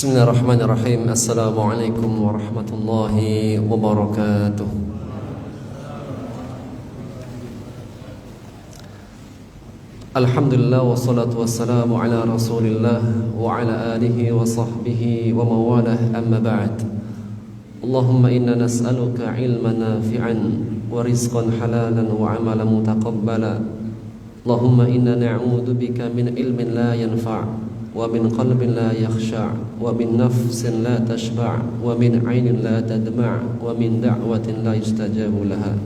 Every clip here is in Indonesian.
Bismillahirrahmanirrahim. Assalamualaikum warahmatullahi wabarakatuh. Alhamdulillah wassalatu wassalamu ala Rasulillah wa ala alihi wa sahbihi wa mawalah, amma ba'd. Allahumma inna nas'aluka ilman nafi'an wa rizqan halalan wa amalan mutaqabbala. Allahumma inna na'udzu bika min ilmin la yanfa' wa min qalbin la yakhsha' wa min nafsin la tashba' wa min 'ainin la tadma' wa min da'watin la yustajabu laha.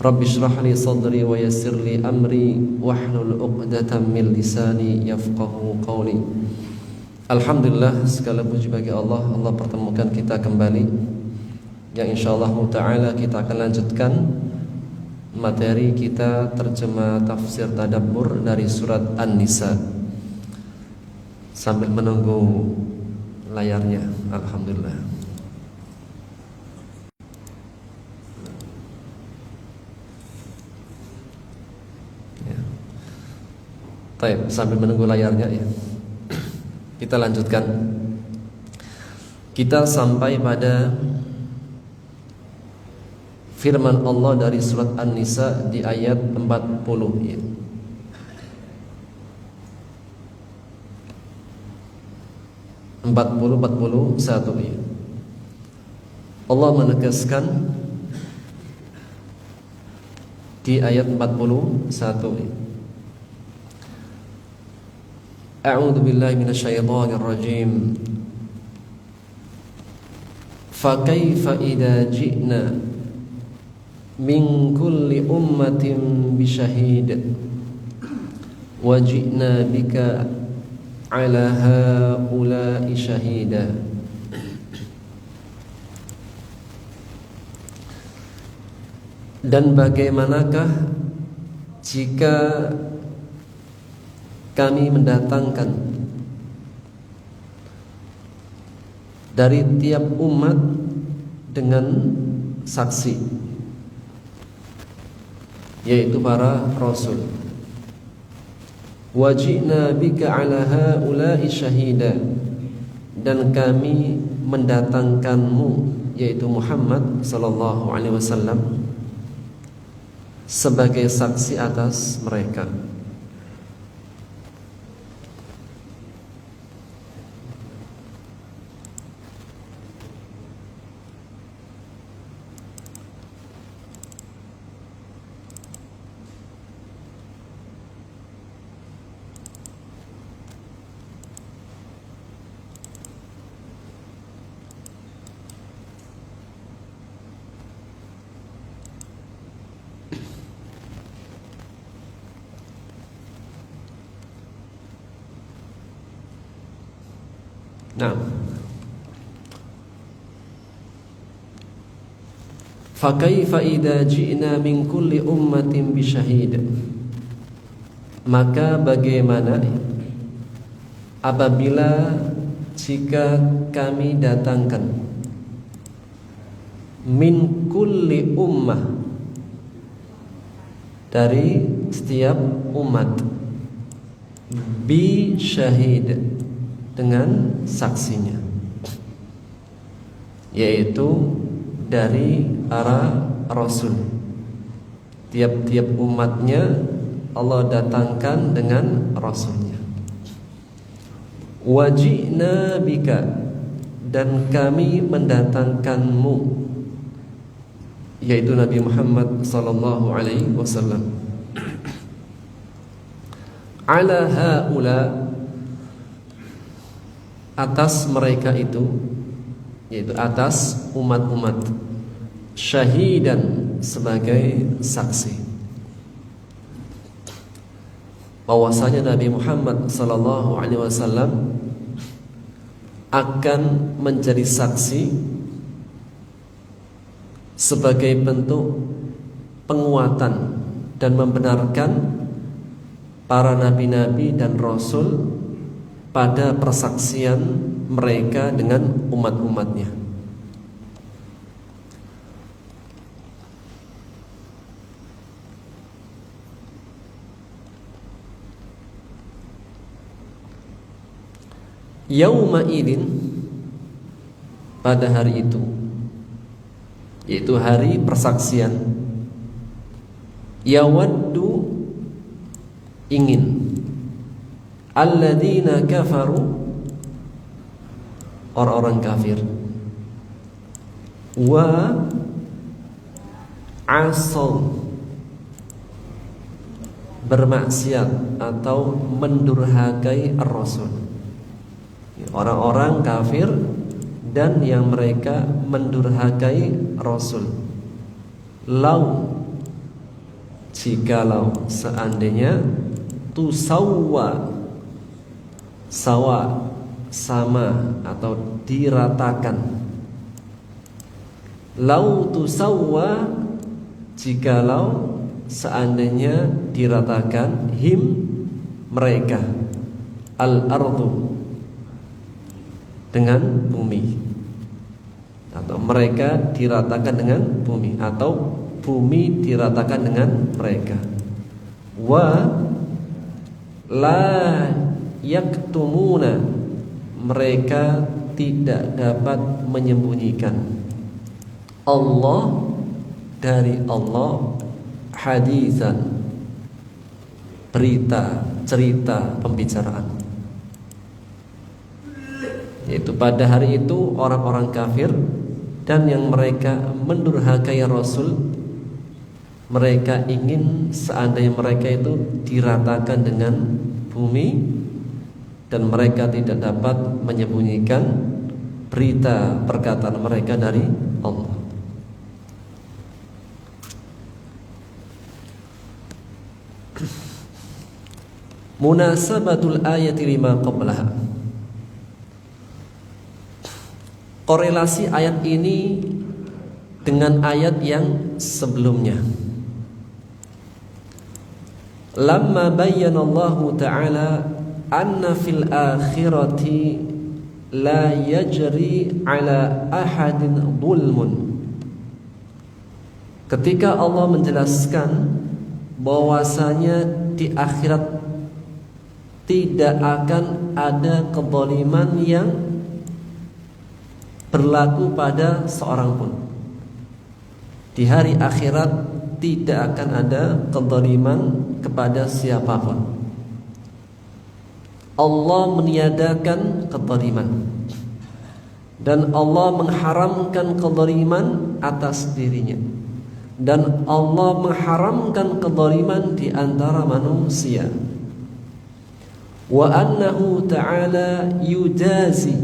Rabbi shrah li sadri wa yassir li amri wahlul 'uqdatam min lisani yafqahu qawli. Alhamdulillah, segala puji bagi Allah. Allah pertemukan kita kembali, yang insyaallah ta'ala kita akan lanjutkan materi kita terjemah tafsir tadabbur dari surat An-Nisa sambil menunggu layarnya. Alhamdulillah. Ya. Baik, sambil menunggu layarnya ya. Kita lanjutkan. Kita sampai pada firman Allah dari surat An-Nisa di ayat 40 ya. 41 ya. Allah menegaskan di ayat 41 ya. A'udzu billahi minasyaitonir rajim. Fa kaifa idza ji'na min kulli ummatin bisyahid wa ji'na bika ala haula'i syahida. Dan bagaimanakah jika kami mendatangkan dari tiap umat dengan saksi, yaitu para rasul. Wajina bika ala haula'i syahida, dan kami mendatangkanmu, yaitu Muhammad sallallahu alaihi wasallam, sebagai saksi atas mereka. Nah, fakaifa idza ji'na min kulli ummatin bisyahid. Maka bagaimana apabila jika kami datangkan min kulli ummah, dari setiap umat, bi syahid, dengan saksinya, yaitu dari para rasul. Tiap-tiap umatnya Allah datangkan dengan rasulnya. Wajina bika, dan kami mendatangkanmu, yaitu Nabi Muhammad sallallahu alaihi wasallam. Ala haula, atas mereka itu, yaitu atas umat-umat, syahidan, sebagai saksi, bahwasanya Nabi Muhammad sallallahu alaihi wasallam akan menjadi saksi sebagai bentuk penguatan dan membenarkan para nabi-nabi dan rasul pada persaksian mereka dengan umat-umatnya. Yauma idin, pada hari itu, yaitu hari persaksian, yawaddu, ingin, alladzina kafaru, orang-orang kafir, wa asaw, bermaksiat atau mendurhakai ar-rasul, orang-orang kafir dan yang mereka mendurhakai rasul. Lau, jikalau, seandainya, tusawwa, sawa, sama atau diratakan. Lau tusawwa, jikalau seandainya diratakan, him, mereka, al-ardu, dengan bumi, atau mereka diratakan dengan bumi, atau bumi diratakan dengan mereka. Wa la yaktumuna, mereka tidak dapat menyembunyikan, Allah, dari Allah, hadisan, berita, cerita, pembicaraan. Yaitu pada hari itu orang-orang kafir dan yang mereka mendurhakai Rasul, mereka ingin seandainya mereka itu diratakan dengan bumi dan mereka tidak dapat menyembunyikan berita perkataan mereka dari Allah. Munasabatul ayati lima qablaha, korelasi ayat ini dengan ayat yang sebelumnya. Lamma bayyanallahu ta'ala anna fil akhirati la yajri ala ahadin dhulmun. Ketika Allah menjelaskan bahwasanya di akhirat tidak akan ada kezaliman yang berlaku pada seorang pun. Di hari akhirat tidak akan ada kezaliman kepada siapapun. Allah meniadakan kezaliman dan Allah mengharamkan kezaliman atas dirinya, dan Allah mengharamkan kezaliman di antara manusia. Wa annahu ta'ala yujazi,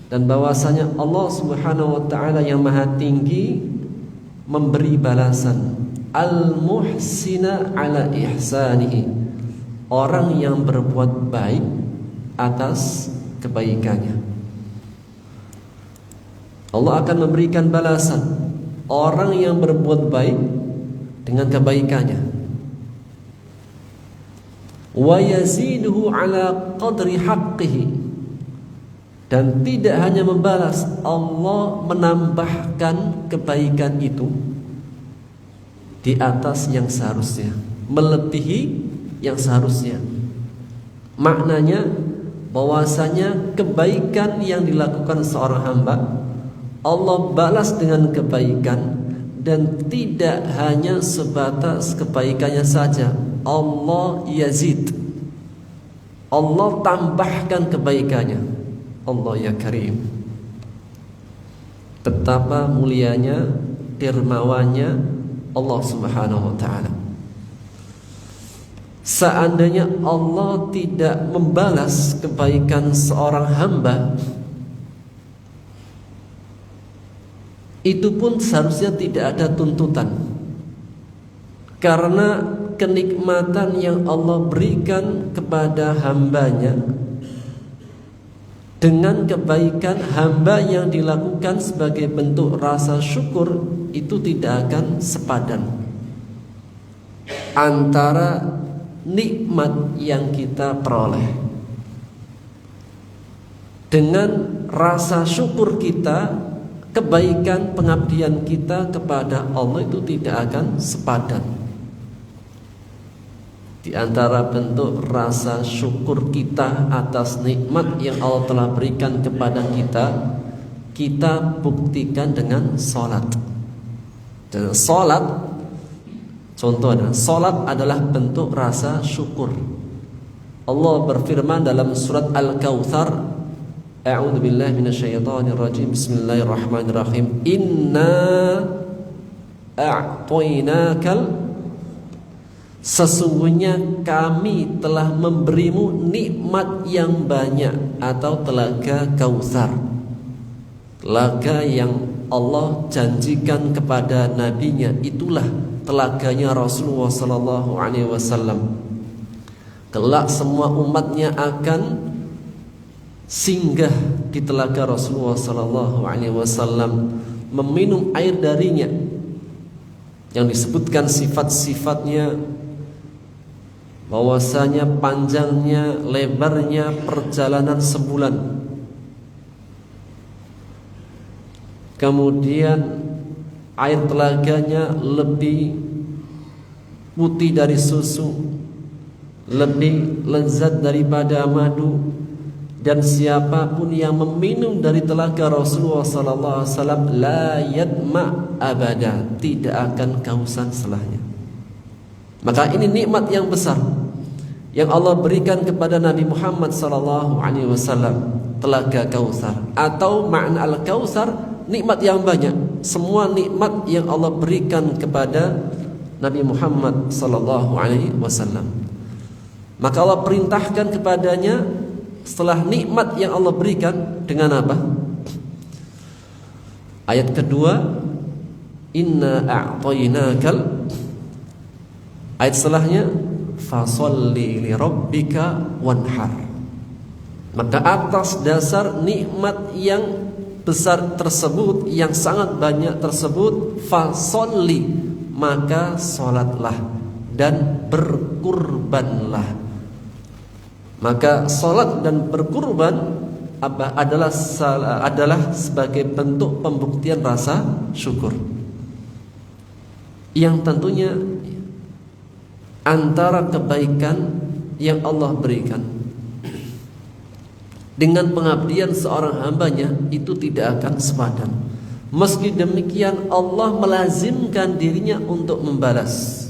dan bahwasanya Allah Subhanahu wa ta'ala yang maha tinggi memberi balasan al-muhsina ala ihsanihi, orang yang berbuat baik atas kebaikannya. Allah akan memberikan balasan orang yang berbuat baik dengan kebaikannya. Wa yaziduhu ala qadri haqqihi, dan tidak hanya membalas, Allah menambahkan kebaikan itu di atas yang seharusnya, melebihi yang seharusnya. Maknanya bahwasanya kebaikan yang dilakukan seorang hamba Allah balas dengan kebaikan, dan tidak hanya sebatas kebaikannya saja. Allah yazid, Allah tambahkan kebaikannya. Allah ya Karim, betapa mulianya, dermawannya Allah Subhanahu wa ta'ala. Seandainya Allah tidak membalas kebaikan seorang hamba, itu pun seharusnya tidak ada tuntutan, karena kenikmatan yang Allah berikan kepada hambanya dengan kebaikan hamba yang dilakukan sebagai bentuk rasa syukur, itu tidak akan sepadan antara nikmat yang kita peroleh dengan rasa syukur kita. Kebaikan pengabdian kita kepada Allah itu tidak akan sepadan. Di antara bentuk rasa syukur kita atas nikmat yang Allah telah berikan kepada kita, kita buktikan dengan salat. Dan salat, contohnya, salat adalah bentuk rasa syukur. Allah berfirman dalam surat Al-Kautsar, A'udzu billahi minasyaitonir rajim. Bismillahirrahmanirrahim. Inna a'tainakal, sesungguhnya kami telah memberimu nikmat yang banyak atau telaga Kautsar. Telaga yang Allah janjikan kepada nabinya, itulah telaganya Rasulullah sallallahu alaihi wasallam. Kelak semua umatnya akan singgah di telaga Rasulullah sallallahu alaihi wasallam, meminum air darinya, yang disebutkan sifat-sifatnya, bahwasanya panjangnya, lebarnya perjalanan sebulan. Kemudian air telaganya lebih putih dari susu, lebih lezat daripada madu. Dan siapapun yang meminum dari telaga Rasulullah sallallahu alaihi wasallam la yadma abada, tidak akan kehausan setelahnya. Maka ini nikmat yang besar yang Allah berikan kepada Nabi Muhammad sallallahu alaihi wasallam, telaga Kautsar, atau makna al-Kautsar, nikmat yang banyak. Semua nikmat yang Allah berikan kepada Nabi Muhammad sallallahu alaihi wasallam, maka Allah perintahkan kepadanya setelah nikmat yang Allah berikan dengan apa? Ayat kedua, inna a'tainakal. Ayat setelahnya, fasholli li rabbika wanhar. Maka atas dasar nikmat yang besar tersebut, yang sangat banyak tersebut, fasholli, maka salatlah dan berkurbanlah. Maka salat dan berkurban adalah sebagai bentuk pembuktian rasa syukur, yang tentunya antara kebaikan yang Allah berikan dengan pengabdian seorang hambanya itu tidak akan sepadan. Meski demikian Allah melazimkan dirinya untuk membalas.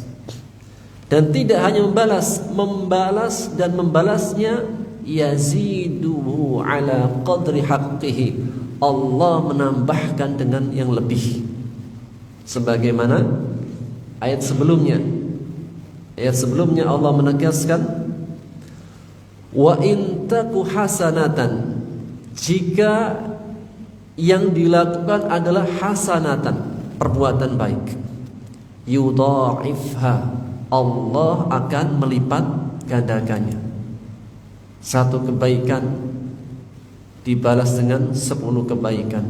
Dan tidak hanya membalas dan membalasnya yaziduhu ala qadri haqqihi, Allah menambahkan dengan yang lebih. Sebagaimana ayat sebelumnya Allah menegaskan, wa in taku hasanatan, jika yang dilakukan adalah hasanatan, perbuatan baik, yudha'ifha, Allah akan melipat gandakannya. Satu kebaikan dibalas dengan 10 kebaikan,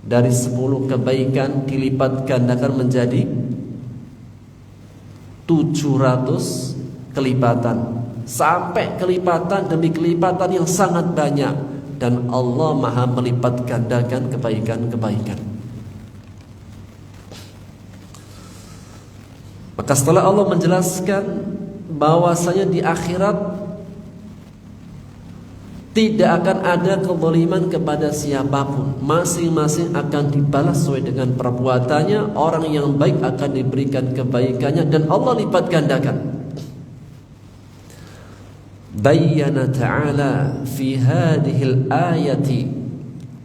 Dari 10 kebaikan dilipat gandakan menjadi 700 kelipatan, sampai kelipatan demi kelipatan yang sangat banyak. Dan Allah maha melipat gandakan kebaikan-kebaikan. Maka setelah Allah menjelaskan bahwasanya di akhirat tidak akan ada kezaliman kepada siapapun, masing-masing akan dibalas sesuai dengan perbuatannya. Orang yang baik akan diberikan kebaikannya dan Allah lipat gandakan. Bayyana ta'ala fi hadhil ayati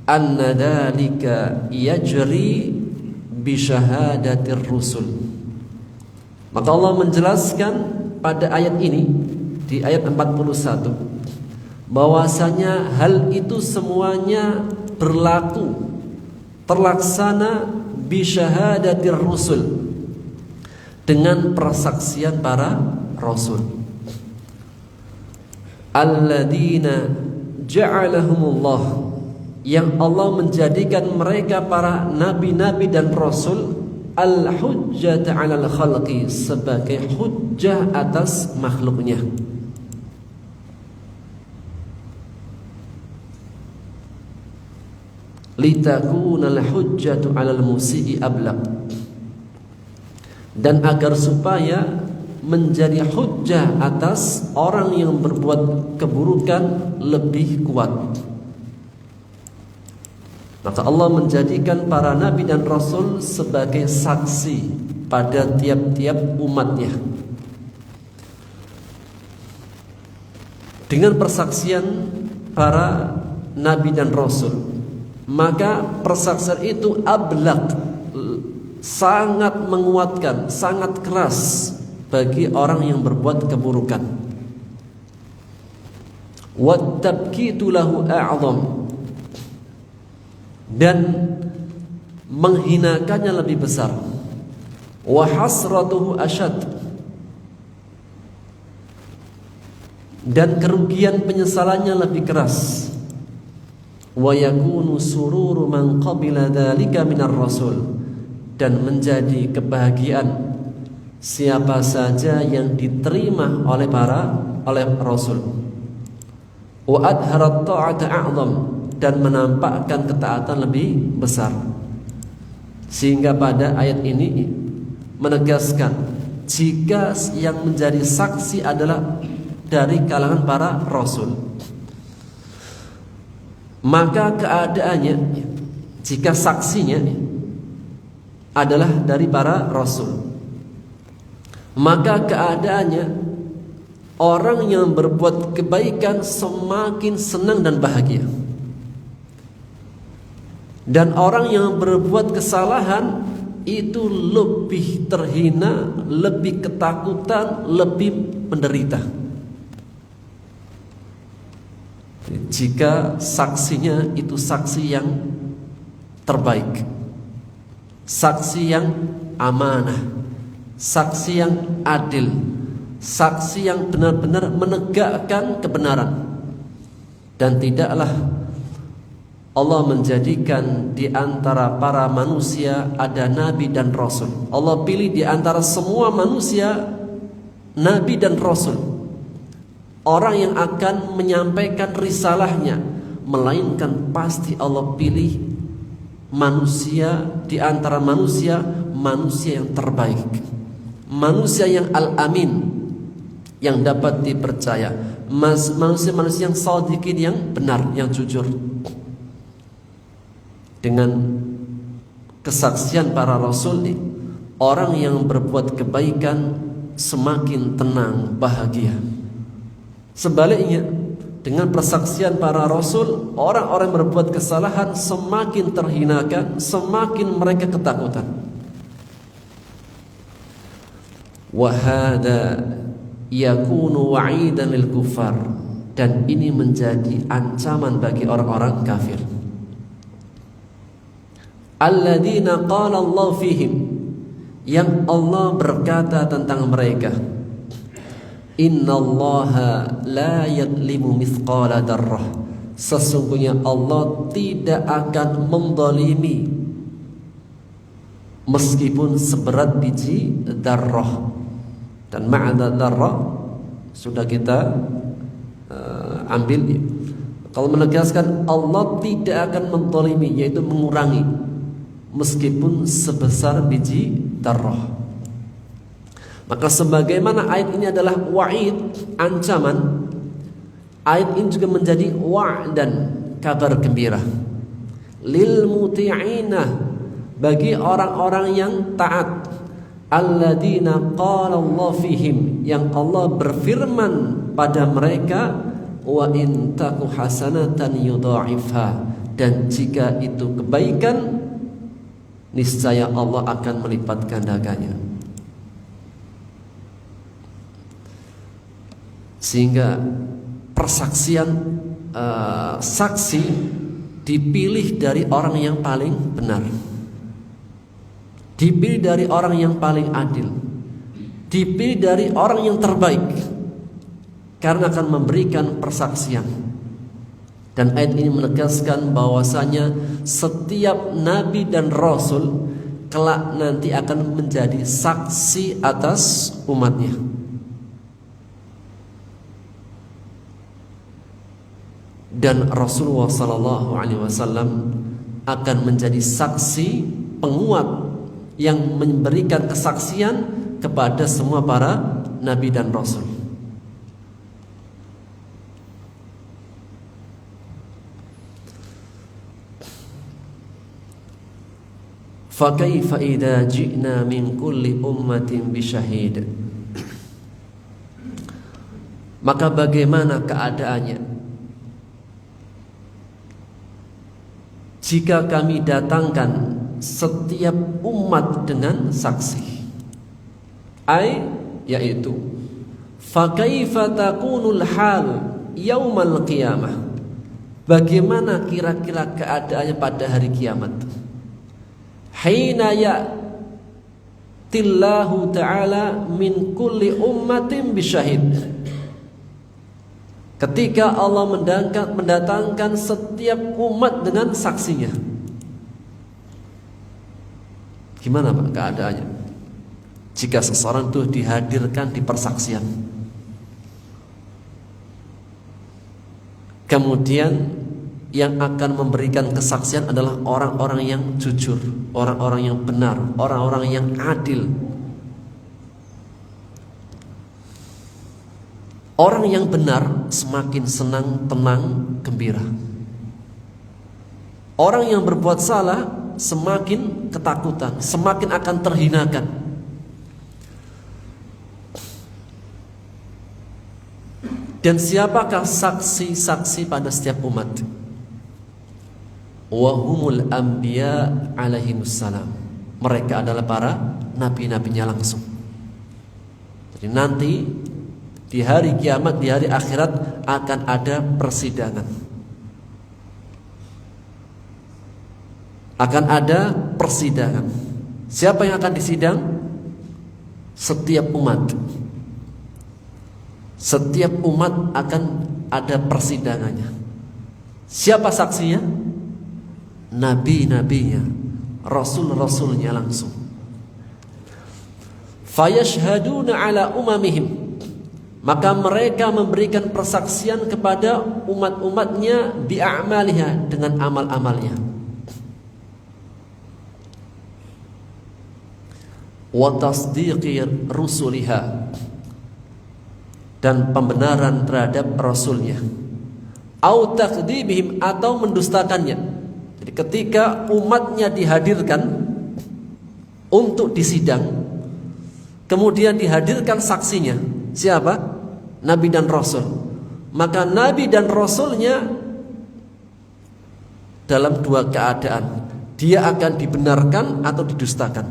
anna dhalika yajri bi syahadatir rusul. Maka Allah menjelaskan pada ayat ini di ayat 41 bahwasanya hal itu semuanya berlaku, terlaksana bi syahadatir rusul, dengan persaksian para rasul. Alladzina ja'alahumullah, yang Allah menjadikan mereka para nabi-nabi dan rasul, al-hujjata 'alal khalqi, sebagai hujjah atas makhluknya. Litakunal hujjatu 'alal musii ablaq, dan agar supaya menjadi hujjah atas orang yang berbuat keburukan lebih kuat. Maka Allah menjadikan para nabi dan rasul sebagai saksi pada tiap-tiap umatnya. Dengan persaksian para nabi dan rasul, maka persaksian itu ablaq, sangat menguatkan, sangat keras bagi orang yang berbuat keburukan. Wat tabkitu lahu a'zam, dan menghinakannya lebih besar. Wa hasratuhu asyad, dan kerugian penyesalannya lebih keras. Wa yakunu sururu man qabila dzalika minar rasul, dan menjadi kebahagiaan siapa saja yang diterima oleh rasul. Wa adharat ta'ata a'zam, dan menampakkan ketaatan lebih besar. Sehingga pada ayat ini menegaskan jika yang menjadi saksi adalah dari kalangan para rasul, maka keadaannya, jika saksinya adalah dari para rasul, maka keadaannya orang yang berbuat kebaikan semakin senang dan bahagia, dan orang yang berbuat kesalahan itu lebih terhina, lebih ketakutan, lebih menderita. Jika saksinya itu saksi yang terbaik, saksi yang amanah, saksi yang adil, saksi yang benar-benar menegakkan kebenaran. Dan tidaklah Allah menjadikan di antara para manusia ada nabi dan rasul. Allah pilih di antara semua manusia nabi dan rasul, orang yang akan menyampaikan risalahnya, melainkan pasti Allah pilih manusia di antara manusia yang terbaik, manusia yang al-amin, yang dapat dipercaya, manusia yang shadiqin, yang benar, yang jujur. Dengan kesaksian para rasul, orang yang berbuat kebaikan semakin tenang, bahagia. Sebaliknya, dengan persaksian para rasul, orang-orang yang berbuat kesalahan semakin terhinakan, semakin mereka ketakutan. Wa hadza yakunu wa'idan lil kufar, dan ini menjadi ancaman bagi orang-orang kafir. Alladzina qala Allah fihim, yang Allah berkata tentang mereka, innallaha la yadlimu mithqala darrah, Sesungguhnya Allah tidak akan mendolimi meskipun seberat biji darrah. Dan ma'na darrah sudah kita ambil. Kalau menegaskan Allah tidak akan mendolimi, yaitu mengurangi meskipun sebesar biji darrah. Maka sebagaimana ayat ini adalah wa'id, ancaman, ayat ini juga menjadi wa'dan, kabar gembira lil muti'ina, bagi orang-orang yang taat, alladzina qala Allah fihim, yang Allah berfirman pada mereka, wa in taku hasanatan yudha'ifha, dan jika itu kebaikan niscaya Allah akan melipat gandakannya. Sehingga persaksian saksi dipilih dari orang yang paling benar, dipilih dari orang yang paling adil, dipilih dari orang yang terbaik, karena akan memberikan persaksian. Dan ayat ini menegaskan bahwasanya setiap nabi dan rasul kelak nanti akan menjadi saksi atas umatnya. Dan Rasulullah SAW akan menjadi saksi penguat yang memberikan kesaksian kepada semua para nabi dan rasul. Fakaifa idza ji'na min kulli ummatin bisyahid. Maka bagaimana keadaannya jika kami datangkan setiap umat dengan saksi? Yaitu fakaifa takunul hal yaumal qiyamah. Bagaimana kira-kira keadaannya pada hari kiamat? Hina ya'tillahu ta'ala min kulli ummatin bisyahid. Ketika Allah mendatangkan setiap umat dengan saksinya. Gimana Pak keadaannya jika seseorang itu dihadirkan di persaksian, kemudian yang akan memberikan kesaksian adalah orang-orang yang jujur, orang-orang yang benar, orang-orang yang adil. Orang yang benar semakin senang, tenang, gembira. Orang yang berbuat salah semakin ketakutan, semakin akan terhinakan. Dan siapakah saksi-saksi pada setiap umat? Wahumul anbiya alaihimussalam. Mereka adalah para nabi-nabinya langsung. Jadi nanti di hari kiamat, di hari akhirat akan ada persidangan. Akan ada persidangan. Siapa yang akan disidang? Setiap umat. Setiap umat akan ada persidangannya. Siapa saksinya? Nabi-nabinya, rasul-rasulnya langsung. Fayashhaduna ala umamihim. Maka mereka memberikan persaksian kepada umat-umatnya bi'amaliha, dengan amal-amalnya. Wa tasdiqi rusuliha, dan pembenaran terhadap rasulnya. Au takdzibihim, atau mendustakannya. Jadi ketika umatnya dihadirkan untuk disidang, kemudian dihadirkan saksinya, siapa? Nabi dan Rasul. Maka Nabi dan Rasulnya dalam dua keadaan, dia akan dibenarkan atau didustakan.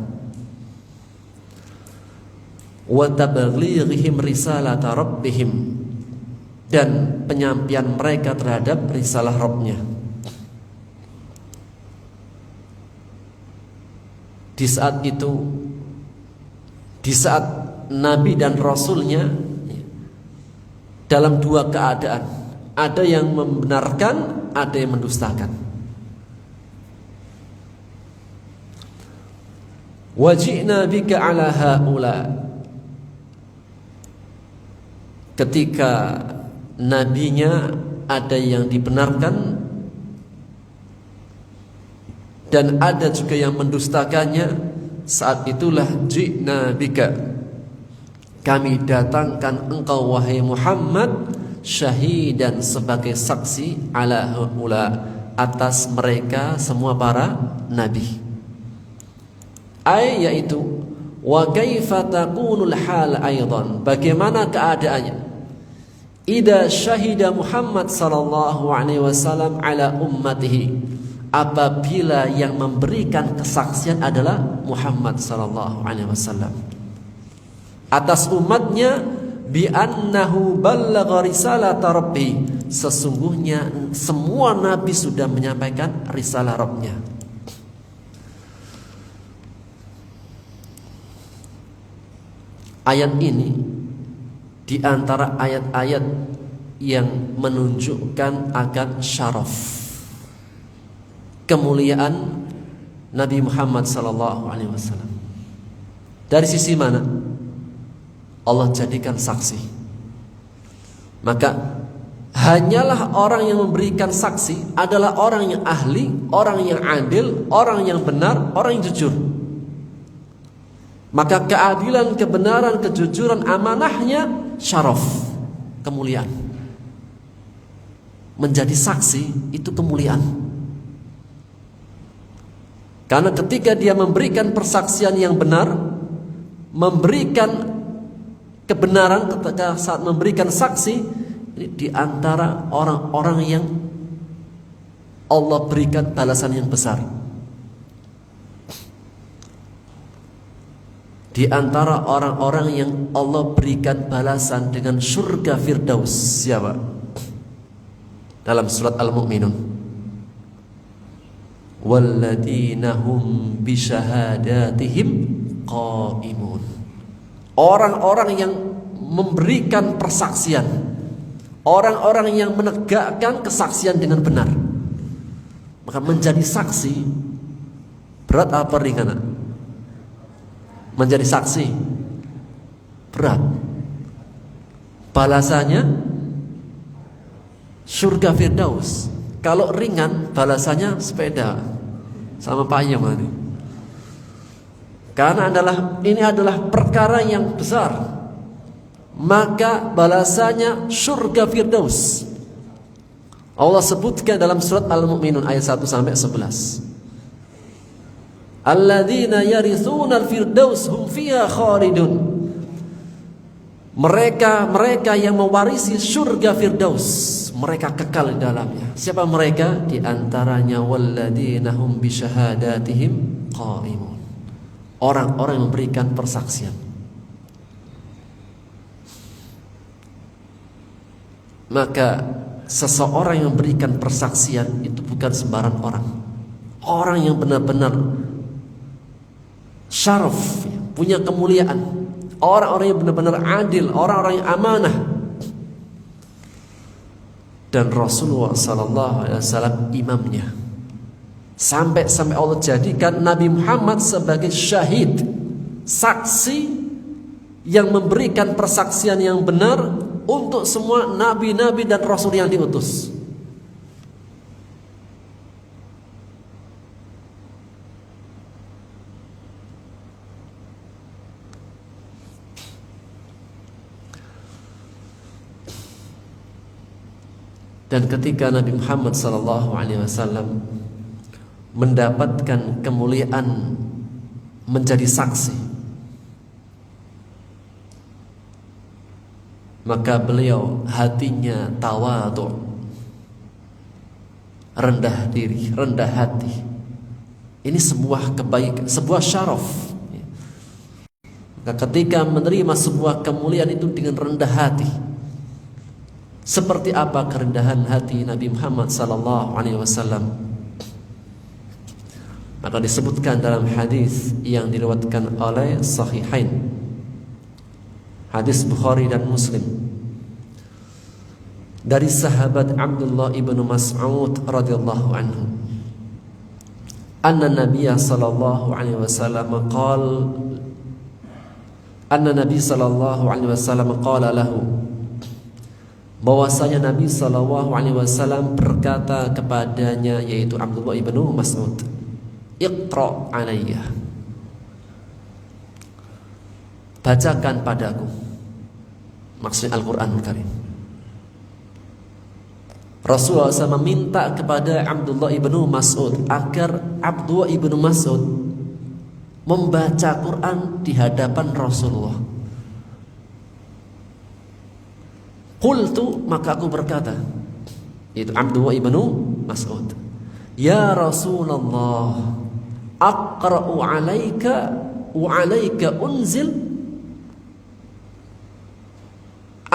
Wa tablighihim risalata rabbihim, dan penyampaian mereka terhadap risalah Rabbnya. Di saat itu, di saat Nabi dan Rasulnya dalam dua keadaan, Ada yang membenarkan, ada yang mendustakan. Wajina bika ala haula. Ketika nabinya ada yang dibenarkan dan ada juga yang mendustakannya, saat itulah ji'na bika, kami datangkan engkau wahai Muhammad syahidan sebagai saksi ala haula, atas mereka semua para nabi. Yaitu wa kaifa takunul hal aidan, bagaimana keadaannya idza syahida Muhammad sallallahu alaihi wasallam ala ummatihi, apabila yang memberikan kesaksian adalah Muhammad sallallahu alaihi wasallam atas umatnya, bi annahu ballagha risalata rabbi, sesungguhnya semua nabi sudah menyampaikan risalah Rabbnya. Ayat ini di antara ayat-ayat yang menunjukkan akan syaraf, kemuliaan Nabi Muhammad sallallahu alaihi wasallam. Dari sisi mana? Allah jadikan saksi. Maka hanyalah orang yang memberikan saksi adalah orang yang ahli, orang yang adil, orang yang benar, orang yang jujur. Maka keadilan, kebenaran, kejujuran, amanahnya syaraf, kemuliaan. Menjadi saksi itu kemuliaan. Karena ketika dia memberikan persaksian yang benar, memberikan kebenaran, ketika saat memberikan saksi, ini di antara orang-orang yang Allah berikan balasan yang besar. Di antara orang-orang yang Allah berikan balasan dengan surga Firdaus, siapa? Dalam surat Al-Mu'minun, walladzina hum bisyahadatihim qaimun, orang-orang yang memberikan persaksian, orang-orang yang menegakkan kesaksian dengan benar. Maka menjadi saksi berat apa ringan? Menjadi saksi berat, balasannya surga Firdaus. Kalau ringan balasannya sepeda sama payung ini. Karena ini adalah perkara yang besar, maka balasannya surga Firdaus. Allah sebutkan dalam surat Al-Mu'minun ayat 1 sampai 11. Alladzina yarithuna al-firdaus hum fiha khalidun. Mereka yang mewarisi surga Firdaus, mereka kekal di dalamnya. Siapa mereka? Di antaranya walladzina hum bi syahadatihim qaimun, orang-orang yang memberikan persaksian. Maka seseorang yang memberikan persaksian itu bukan sembarang orang. Orang yang benar-benar syaraf, punya kemuliaan, orang-orang yang benar-benar adil, orang-orang yang amanah. Dan Rasulullah sallallahu alaihi wasallam imamnya. Sampai Allah jadikan Nabi Muhammad sebagai syahid, saksi yang memberikan persaksian yang benar untuk semua nabi-nabi dan rasul yang diutus. Dan ketika Nabi Muhammad SAW mendapatkan kemuliaan menjadi saksi, maka beliau hatinya tawadhu, rendah diri, rendah hati. Ini sebuah kebaikan, sebuah syaraf. Maka ketika menerima sebuah kemuliaan itu dengan rendah hati, seperti apa kerendahan hati Nabi Muhammad SAW? Maka disebutkan dalam hadis yang diriwayatkan oleh Sahihain, hadis Bukhari dan Muslim. dari sahabat Abdullah ibnu Mas'ud radhiyallahu anhu, anna Nabiya sallallahu alaihi wasallam qala lahu, bahwasanya Nabi sallallahu alaihi wasallam berkata kepadanya, yaitu Abdullah ibnu Mas'ud, iqra alayya, bacakan padaku, maksudnya Al-Qur'anul Karim. Rasulullah SAW meminta kepada Abdullah ibnu Mas'ud agar Abdullah ibnu Mas'ud membaca Quran di hadapan Rasulullah. Qultu, maka aku berkata, itu Abdullah ibnu Mas'ud, ya Rasulullah, aqra'u alaika wa alaika unzil,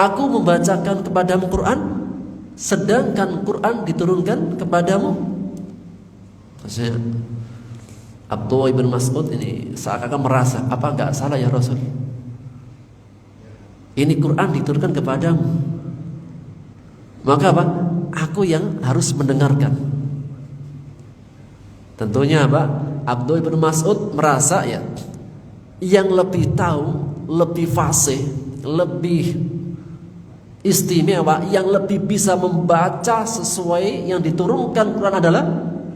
aku membacakan kepadamu Quran sedangkan Quran diturunkan kepadamu. Maksudnya Abdullah ibn Mas'ud ini seakan-akan merasa, apa enggak salah ya Rasul, ini Quran diturunkan kepadamu, maka apa, aku yang harus mendengarkan. Tentunya apa, Abdullah ibn Mas'ud merasa ya, yang lebih tahu, lebih fasih, lebih istimewa, yang lebih bisa membaca sesuai yang diturunkan Quran adalah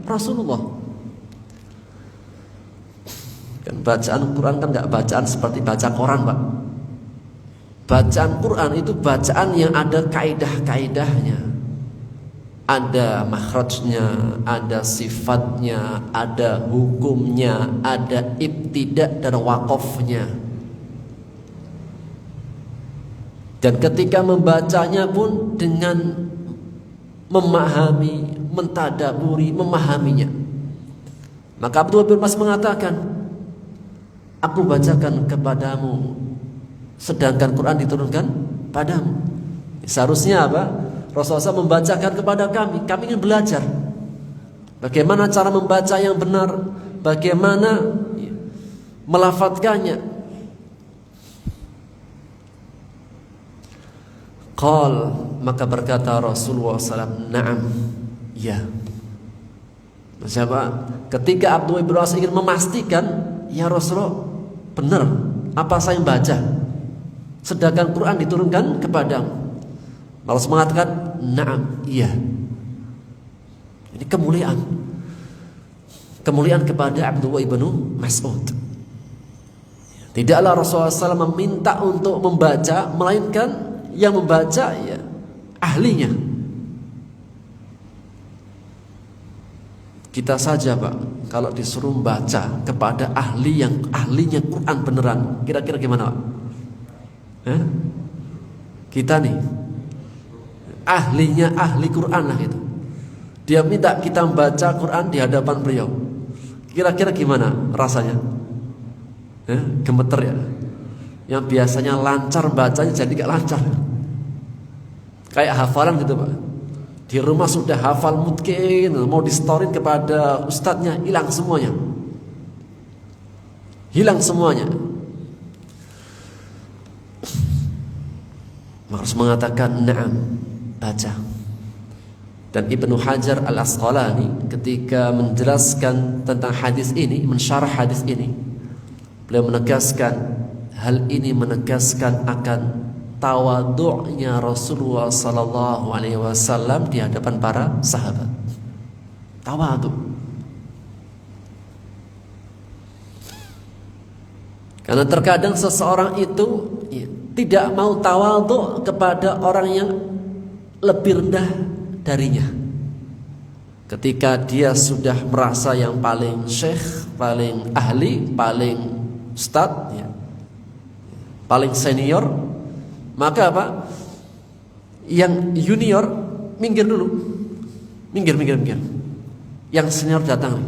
Rasulullah. Kan bacaan Quran kan nggak bacaan seperti baca koran, Pak. Bacaan Quran itu bacaan yang ada kaidah-kaidahnya, ada makhrajnya, ada sifatnya, ada hukumnya, ada ibtida dan waqafnya. Dan ketika membacanya pun dengan memahami, mentadaburi, memahaminya. Maka Abdullah bin Mas mengatakan, aku bacakan kepadamu sedangkan Quran diturunkan padamu. Seharusnya apa? Rasulullah SAW membacakan kepada kami ingin belajar bagaimana cara membaca yang benar, bagaimana melafadzkannya. Qal, maka berkata Rasulullah SAW, na'am, ya. Siapa? Ketika Abdullah bin Mas'ud ingin memastikan, ya Rasulullah, benar apa saya baca sedangkan Quran diturunkan kepadamu. Rasul mengatakan, na'am, iya. Ini kemuliaan kepada Abdullah ibnu Mas'ud. Tidaklah Rasulullah SAW meminta untuk membaca, melainkan yang membaca ya ahlinya. Kita saja Pak, kalau disuruh baca kepada ahli yang ahlinya Quran beneran, kira-kira gimana Pak? Kita nih ahlinya ahli Quran lah itu, dia minta kita membaca Quran di hadapan beliau, kira-kira gimana rasanya? Gemeter ya. Yang biasanya lancar bacanya jadi gak lancar, kayak hafalan gitu Pak. Di rumah sudah hafal mungkin, mau distorin kepada ustadznya, hilang semuanya. Harus mengatakan na'am, baca. Dan Ibnu Hajar Al-Asqalani ketika menjelaskan tentang hadis ini, mensyarah hadis ini, beliau menegaskan, hal ini menegaskan akan tawadhu'nya Rasulullah sallallahu alaihi wasallam di hadapan para sahabat. Tawadhu. Karena terkadang seseorang itu tidak mau tawadhu kepada orang yang lebih rendah darinya. Ketika dia sudah merasa yang paling syekh, paling ahli, paling ustadz ya, paling senior, maka apa? Yang junior minggir dulu, minggir. Yang senior datang,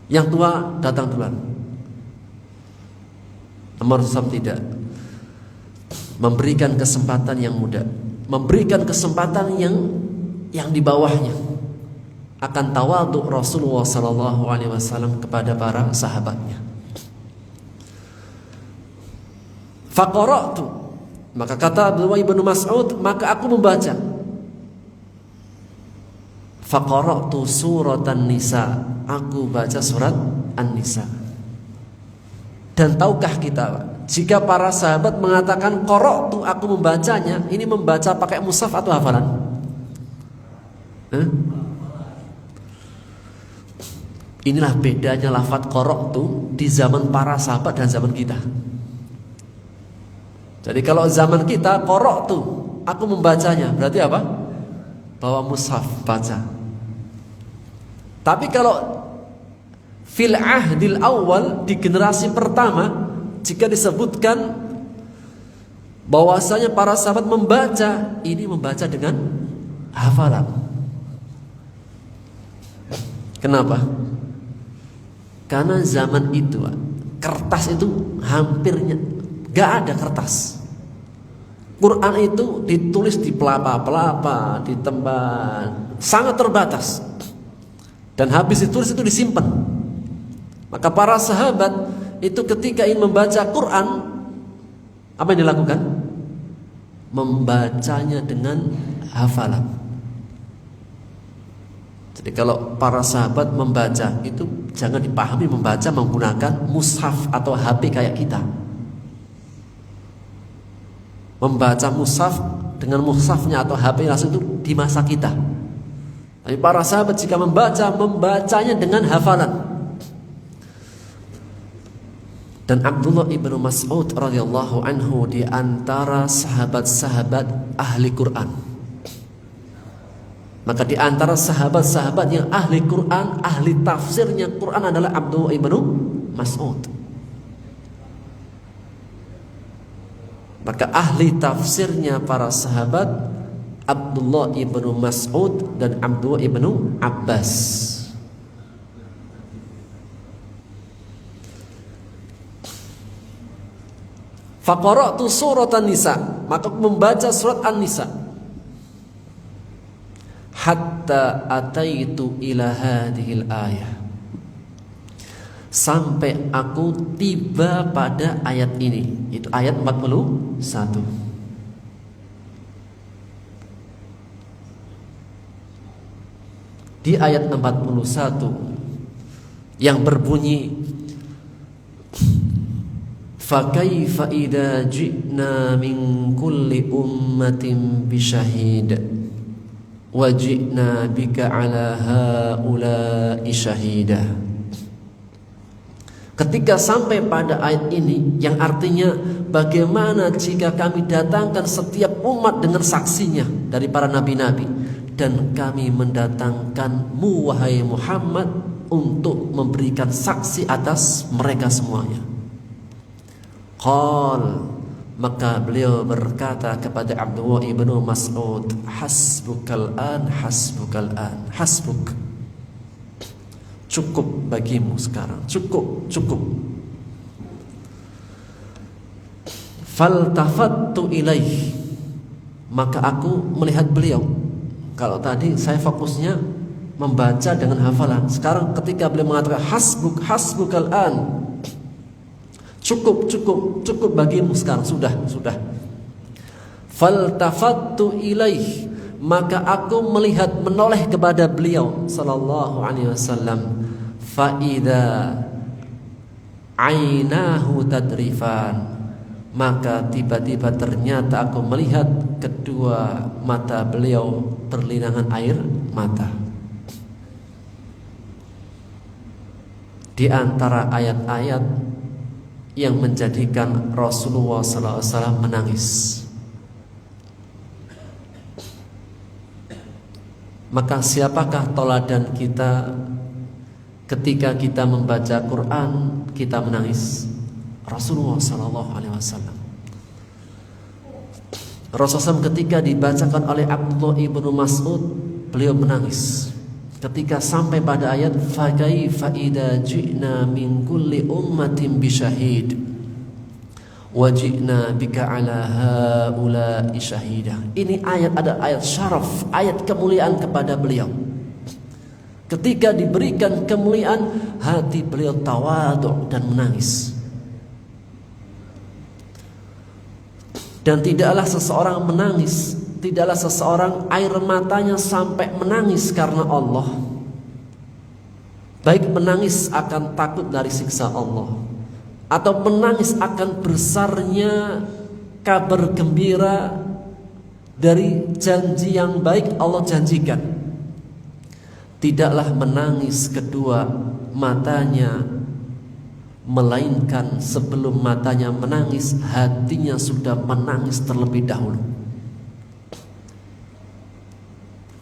yang tua datang duluan. Nomor satu tidak memberikan kesempatan yang muda, memberikan kesempatan yang di bawahnya. Akan tawadhu Rasulullah sallallahu alaihi wasallam kepada para sahabatnya. Faqara'tu, Maka kata Abdullah ibnu Mas'ud, maka aku membaca. Faqara'tu suratan Nisa, aku baca surat An-Nisa. Dan tahukah kita, jika para sahabat mengatakan qara'tu, aku membacanya, ini membaca pakai mushaf atau hafalan? Inilah bedanya lafadz qara'tu di zaman para sahabat dan zaman kita. Jadi kalau zaman kita qara'tu, aku membacanya, berarti apa? Bawa mushaf, baca. Tapi kalau fil ahdil awal, di generasi pertama, jika disebutkan bahwasanya para sahabat membaca, ini membaca dengan hafalan. Kenapa? Karena zaman itu kertas itu hampirnya gak ada kertas. Quran itu ditulis di pelapa-pelapa, di tempat sangat terbatas. Dan habis ditulis itu disimpan. Maka para sahabat itu ketika ingin membaca Quran, apa yang dilakukan? Membacanya dengan hafalan. Jadi kalau para sahabat membaca itu jangan dipahami membaca menggunakan mushaf atau HP kayak kita. Membaca mushaf dengan mushafnya atau HP langsung itu di masa kita. Tapi para sahabat jika membacanya dengan hafalan. Dan Abdullah ibnu Mas'ud radhiyallahu anhu di antara sahabat-sahabat ahli Quran. Maka di antara sahabat-sahabat yang ahli Quran, ahli tafsirnya Quran adalah Abdullah ibnu Mas'ud. Maka ahli tafsirnya para sahabat Abdullah ibnu Mas'ud dan Abdullah ibnu Abbas. Faqara'tu surat An-Nisa, maka membaca surat An-Nisa. Hatta ataitu ila hadhil ayah, sampai aku tiba pada ayat ini, itu ayat 41. Di ayat 41 yang berbunyi, fakaifa idza ji'na min kulli ummatin bisyahid wa ji'na bika ala haula'i syahida. Ketika sampai pada ayat ini yang artinya bagaimana jika kami datangkan setiap umat dengan saksinya dari para nabi-nabi, dan kami mendatangkanmu wahai Muhammad untuk memberikan saksi atas mereka semuanya. Qal, maka beliau berkata kepada Abdullah ibnu Mas'ud, hasbukal an, hasbukal an, hasbuk, cukup bagimu sekarang, cukup. Faltafattu ilaih, maka aku melihat beliau. Kalau tadi saya fokusnya membaca dengan hafalan, sekarang ketika beliau mengatakan hasbukal an, cukup bagimu sekarang, sudah. Faltafattu ilaih, maka aku melihat menoleh kepada beliau sallallahu alaihi wasallam. Fa idza ainahu tadrifan, maka tiba-tiba ternyata aku melihat kedua mata beliau berlinangan air mata. Di antara ayat-ayat yang menjadikan Rasulullah SAW menangis. Maka siapakah teladan kita ketika kita membaca Quran kita menangis? Rasulullah SAW. Rasulullah SAW ketika dibacakan oleh Abdullah ibnu Mas'ud, beliau menangis. Ketika sampai pada ayat fakaifa idza ji'na min kulli ummatin bisyahid wa ji'na bika ala haula'i syahida. Ini ayat ada ayat syaraf, ayat kemuliaan kepada beliau. Ketika diberikan kemuliaan, hati beliau tawadhu dan menangis. Dan tidaklah seseorang menangis, tidaklah seseorang air matanya sampai menangis karena Allah, baik menangis akan takut dari siksa Allah, atau menangis akan besarnya kabar gembira dari janji yang baik Allah janjikan. Tidaklah menangis kedua matanya, melainkan sebelum matanya menangis, hatinya sudah menangis terlebih dahulu.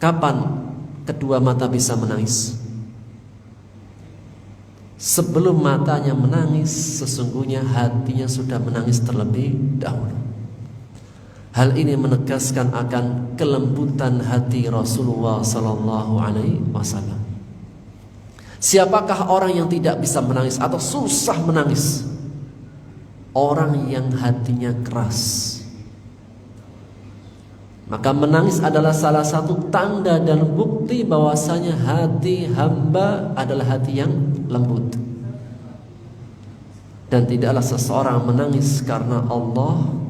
Kapan kedua mata bisa menangis? Sebelum matanya menangis, sesungguhnya hatinya sudah menangis terlebih dahulu. Hal ini menegaskan akan kelembutan hati Rasulullah sallallahu alaihi wasallam. Siapakah orang yang tidak bisa menangis atau susah menangis? Orang yang hatinya keras. Maka menangis adalah salah satu tanda dan bukti bahwasanya hati hamba adalah hati yang lembut. Dan tidaklah seseorang menangis karena Allah,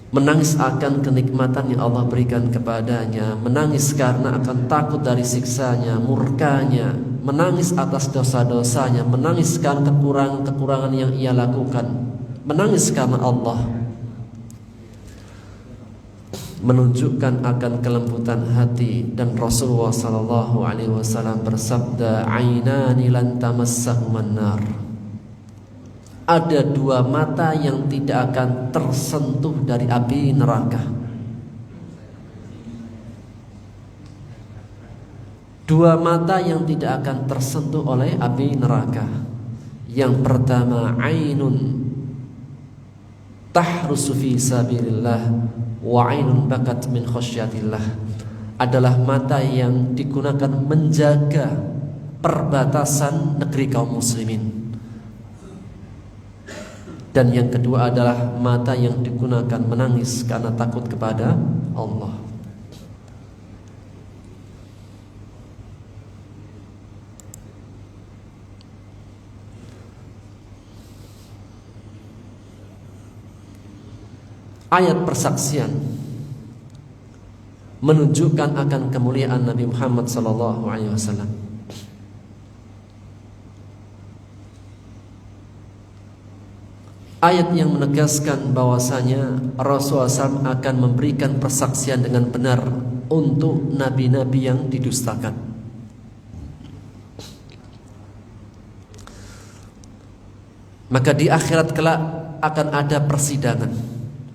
menangis akan kenikmatan yang Allah berikan kepadanya, menangis karena akan takut dari siksanya, murkanya, menangis atas dosa-dosanya, menangis karena kekurangan-kekurangan yang ia lakukan, menangis karena Allah, menunjukkan akan kelembutan hati. Dan Rasulullah sallallahu alaihi wasallam bersabda, "Ainani lan tamassahuman nar." Ada dua mata yang tidak akan tersentuh dari api neraka. Dua mata yang tidak akan tersentuh oleh api neraka. Yang pertama, ainun tahrusu fi sabilillah wa ainun bakat min khasyatillah. Adalah mata yang digunakan menjaga perbatasan negeri kaum muslimin. Dan yang kedua adalah mata yang digunakan menangis karena takut kepada Allah. Ayat persaksian menunjukkan akan kemuliaan Nabi Muhammad SAW. Ayat yang menegaskan bahwasanya Rasulullah SAW akan memberikan persaksian dengan benar untuk nabi-nabi yang didustakan. Maka di akhirat kelak akan ada persidangan.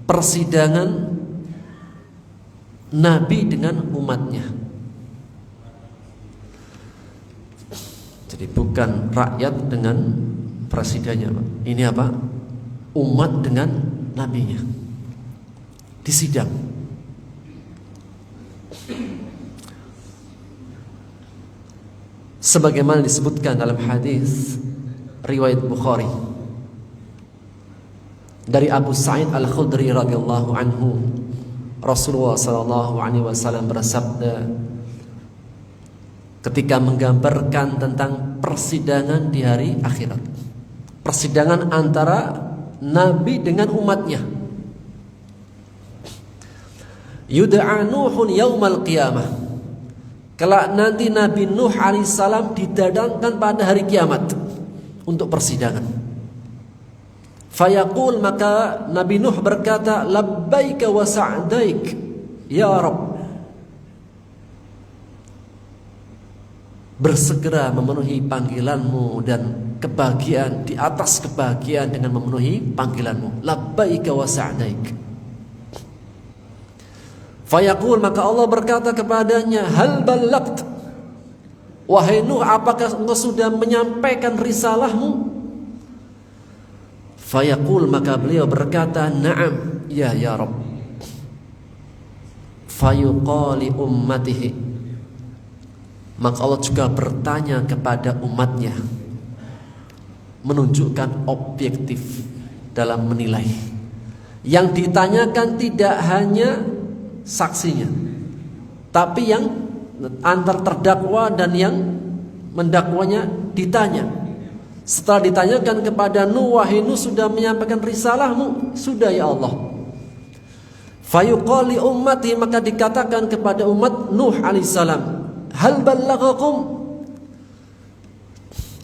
Persidangan nabi dengan umatnya. Jadi bukan rakyat dengan presidennya, Pak. Ini apa? Umat dengan nabinya disidang. Sebagaimana disebutkan dalam hadis riwayat Bukhari dari Abu Sa'id Al-Khudri radhiyallahu anhu, Rasulullah sallallahu alaihi wasallam bersabda ketika menggambarkan tentang persidangan di hari akhirat. Persidangan antara nabi dengan umatnya. Yud'a Nuhun yaumal qiyamah. Kelak nanti Nabi Nuh alaihissalam didadangkan pada hari kiamat untuk persidangan. Fayaqul, maka Nabi Nuh berkata, labbaika wa sa'daik ya Rabb. Bersegera memenuhi panggilanmu dan kebahagiaan di atas kebahagiaan dengan memenuhi panggilanmu. Labbaika wa sa'daik. Fayaqul, maka Allah berkata kepadanya, hal ballagt. Wahai Nuh, apakah engkau sudah menyampaikan risalahmu? Fayaqul, maka beliau berkata, na'am, ya Rabb. Fayuqali ummatihi. Maka Allah juga bertanya kepada umatnya, menunjukkan objektif dalam menilai. Yang ditanyakan tidak hanya saksinya, tapi yang antar terdakwa dan yang mendakwanya ditanya. Setelah ditanyakan kepada Nuh, wahai Nuh, sudah menyampaikan risalahmu? Sudah ya Allah. Fayuqali ummati, maka dikatakan kepada umat Nuh alaihissalam, hal ballaghakum,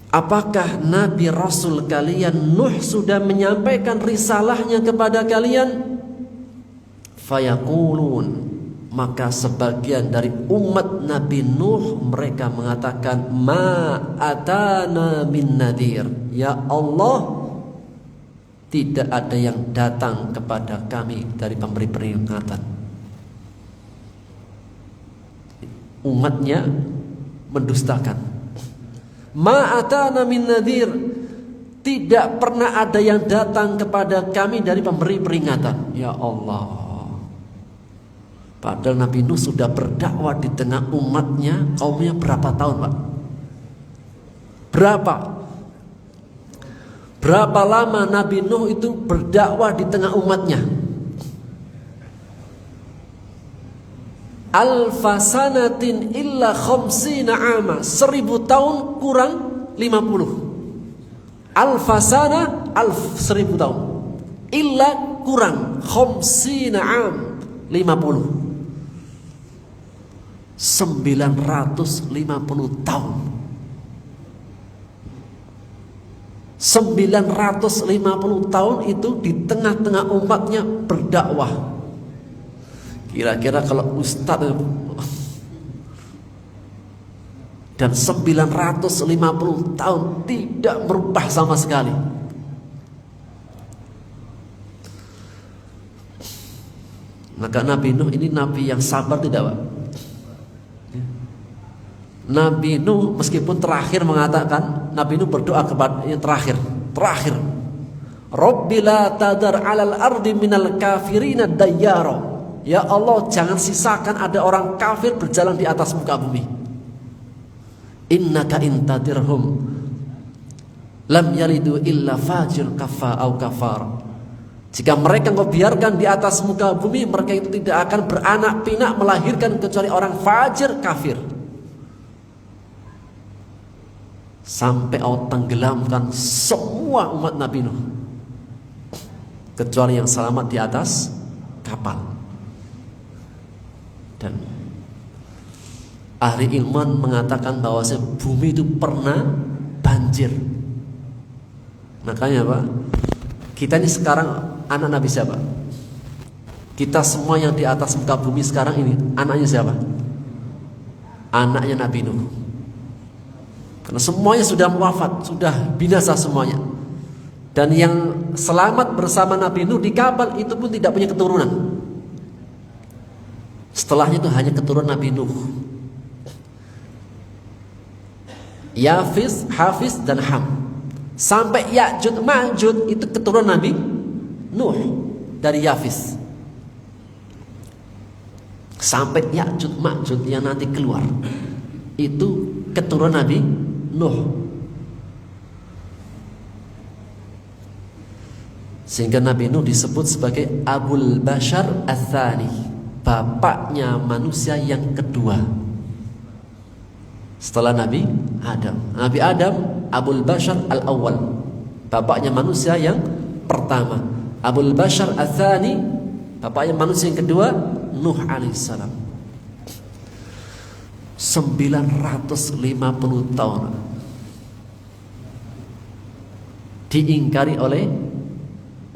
apakah Nabi Rasul kalian Nuh sudah menyampaikan risalahnya kepada kalian? Fayaqulun, maka sebagian dari umat Nabi Nuh mereka mengatakan, ma atana min nadhir, ya Allah, tidak ada yang datang kepada kami dari pemberi peringatan. Umatnya mendustakan. Ma atana min nadhir, tidak pernah ada yang datang kepada kami dari pemberi peringatan. Ya Allah. Padahal Nabi Nuh sudah berdakwah di tengah umatnya, kaumnya berapa tahun, Pak? Berapa lama Nabi Nuh itu berdakwah di tengah umatnya? Alfasanatin illa khamsina ama, 1000 tahun kurang 50. Alfasana, 1000 tahun, illa kurang khamsina am, 50. 950 tahun. 950 tahun itu di tengah-tengah umatnya berdakwah. Kira-kira kalau ustadz dan 950 tahun tidak berubah sama sekali. Maka Nabi Nuh ini nabi yang sabar tidak, Pak? Nabi Nuh meskipun terakhir mengatakan, Nabi Nuh berdoa kepada yang terakhir. Rabbi la tadar 'alal ardi minal kafirina dayyara. Ya Allah, jangan sisakan ada orang kafir berjalan di atas muka bumi. Innaka intadirhum lam yalidu illa fajir kafa au kafar. Jika mereka engkau biarkan di atas muka bumi, mereka itu tidak akan beranak pinak melahirkan kecuali orang fajir kafir. Sampai Allah tenggelamkan semua umat Nabi Nuh kecuali yang selamat di atas kapal. Dan ahli ilmuwan mengatakan bahwa bumi itu pernah banjir. Makanya Pak, kita ini sekarang anak Nabi siapa? Kita semua yang di atas muka bumi sekarang ini anaknya siapa? Anaknya Nabi Nuh. Karena semuanya sudah wafat, sudah binasa semuanya. Dan yang selamat bersama Nabi Nuh di kapal itu pun tidak punya keturunan. Setelahnya itu hanya keturunan Nabi Nuh. Yafis, Hafiz, dan Ham. Sampai Ya'jud, Ma'jud itu keturunan Nabi Nuh dari Yafis. Sampai Ya'jud, Ma'jud yang nanti keluar itu keturunan Nabi Nuh. Sehingga Nabi Nuh disebut sebagai Abul Bashar Ats-Tsani, bapaknya manusia yang kedua setelah Nabi Adam. Nabi Adam Abul Bashar Al-Awwal, bapaknya manusia yang pertama. Abul Bashar Ats-Tsani, bapaknya manusia yang kedua, Nuh alaihissalam. 950 tahun diingkari oleh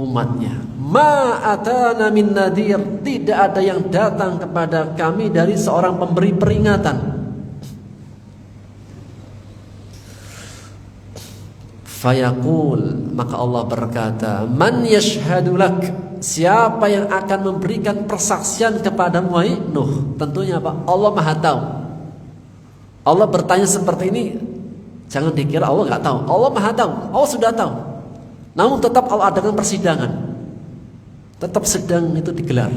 umatnya. Ma atana min nadhir, tidak ada yang datang kepada kami dari seorang pemberi peringatan. Fayaqul, maka Allah berkata, man yashhadu lak, siapa yang akan memberikan persaksian kepadamu wahai Nuh? Tentunya Pak, Allah Maha tahu. Allah bertanya seperti ini, jangan dikira Allah nggak tahu. Allah Maha tahu, Allah sudah tahu. Namun tetap Allah adakan persidangan. Tetap sedang itu digelar.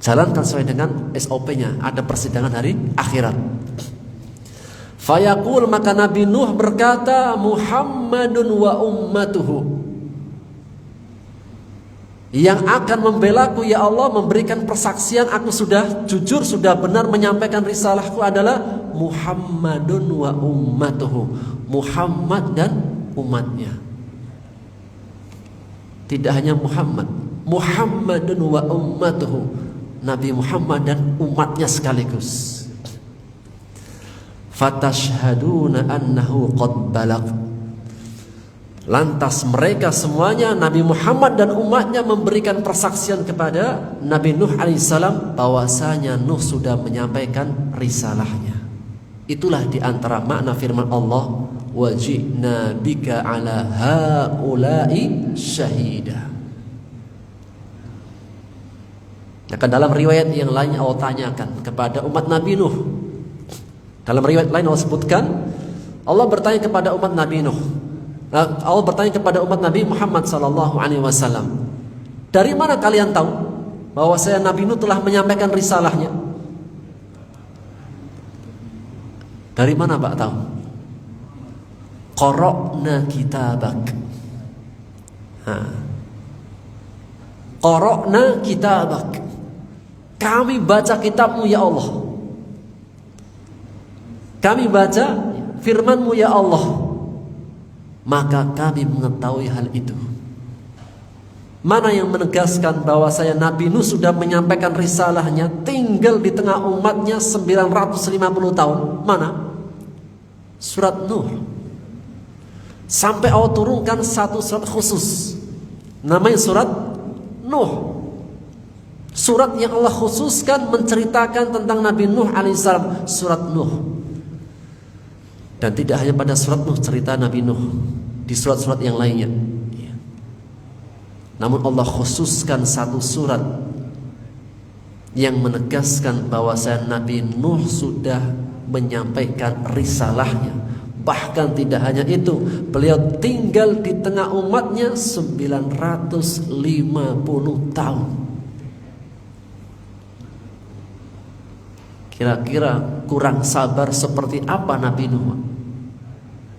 Jalankan sesuai dengan SOP-nya. Ada persidangan hari akhirat. Fayaqul, maka Nabi Nuh berkata, Muhammadun wa ummatuhu. Yang akan membelaku ya Allah, memberikan persaksian aku sudah jujur, sudah benar menyampaikan risalahku adalah Muhammadun wa ummatuhu. Muhammad dan umatnya. Tidak hanya Muhammad, Muhammadun wa ummatuhu. Nabi Muhammad dan umatnya sekaligus. Fatashhaduna annahu qad balagh. Lantas mereka semuanya, Nabi Muhammad dan umatnya, memberikan persaksian kepada Nabi Nuh alaihissalam bahwasanya Nuh sudah menyampaikan risalahnya. Itulah diantara makna firman Allah, wajina bika ala haula'i syahida. Maka dalam riwayat yang lain Allah tanyakan kepada umat Nabi Nuh. Dalam riwayat lain Allah sebutkan, Allah bertanya kepada umat Nabi Nuh. Allah bertanya kepada umat Nabi Muhammad SAW, dari mana kalian tahu bahwa saya Nabi Nuh telah menyampaikan risalahnya? Dari mana Pak tahu? Qara'na kitabak. Qara'na kitabak. Kami baca kitabmu ya Allah. Kami baca firmanmu ya Allah. Maka kami mengetahui hal itu. Mana yang menegaskan bahwa saya Nabi Nuh sudah menyampaikan risalahnya, tinggal di tengah umatnya 950 tahun? Mana? Surat Nuh. Sampai Allah turunkan satu surat khusus, namanya surat Nuh. Surat yang Allah khususkan menceritakan tentang Nabi Nuh alaihissalam, surat Nuh. Dan tidak hanya pada surat Nuh cerita Nabi Nuh, di surat-surat yang lainnya. Namun Allah khususkan satu surat yang menegaskan bahwa Nabi Nuh sudah menyampaikan risalahnya. Bahkan tidak hanya itu, beliau tinggal di tengah umatnya 950 tahun. Kira-kira kurang sabar seperti apa Nabi Nuh?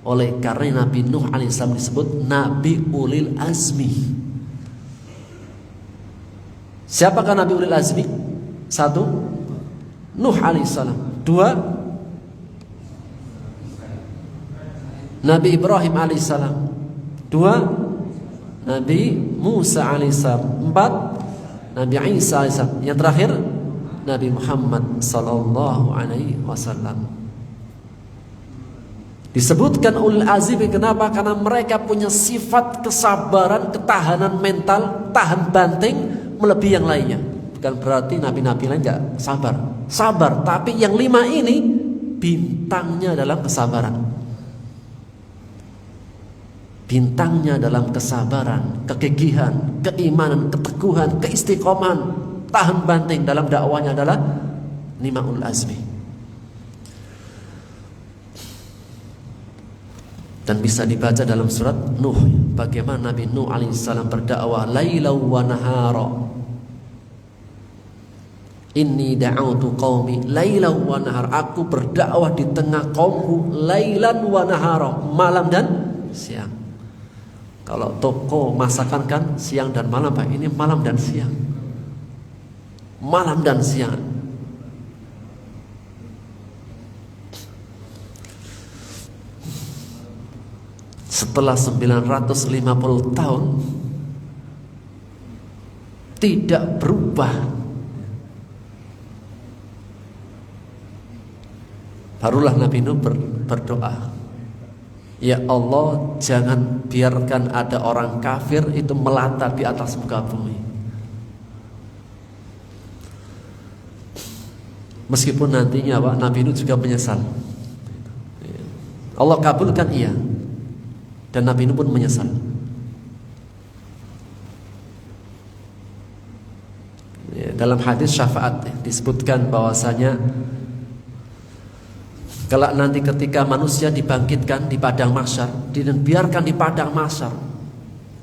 Oleh karena Nabi Nuh alaihissalam disebut Nabi Ulil Azmi. Siapakah Nabi Ulil Azmi? Satu, Nuh alaihissalam. Dua, Nabi Ibrahim alaihissalam. Dua, Nabi Musa alaihissalam. Empat, Nabi Isa alaihissalam. Yang terakhir Nabi Muhammad sallallahu alaihi wasallam. Disebutkan ulul azmi, kenapa? Karena mereka punya sifat kesabaran, ketahanan mental, tahan banting melebihi yang lainnya. Bukan berarti nabi-nabi lain enggak sabar. Sabar, tapi yang 5 ini bintangnya dalam kesabaran. Bintangnya dalam kesabaran, kegigihan, keimanan, keteguhan, keistiqomahan, tahan banting dalam dakwanya adalah 5 ulul azmi. Dan bisa dibaca dalam surat Nuh, bagaimana Nabi Nuh alaihissalam berdakwah lailau wa nahara. Inni da'autu qaumi lailau wa nahar. Aku berdakwah di tengah kaumku lailan wa nahara, malam dan siang. Kalau toko masakan kan siang dan malam, Pak. Ini malam dan siang. Malam dan siang. Setelah 950 tahun tidak berubah, barulah Nabi Nuh berdoa, ya Allah, jangan biarkan ada orang kafir itu melata di atas muka bumi. Meskipun nantinya Pak, Nabi Nuh juga menyesal. Allah kabulkan iya, dan Nabi Nuh pun menyesal. Dalam hadis syafaat disebutkan bahwasanya kelak nanti ketika manusia dibangkitkan di padang mahsyar, dan biarkan di padang mahsyar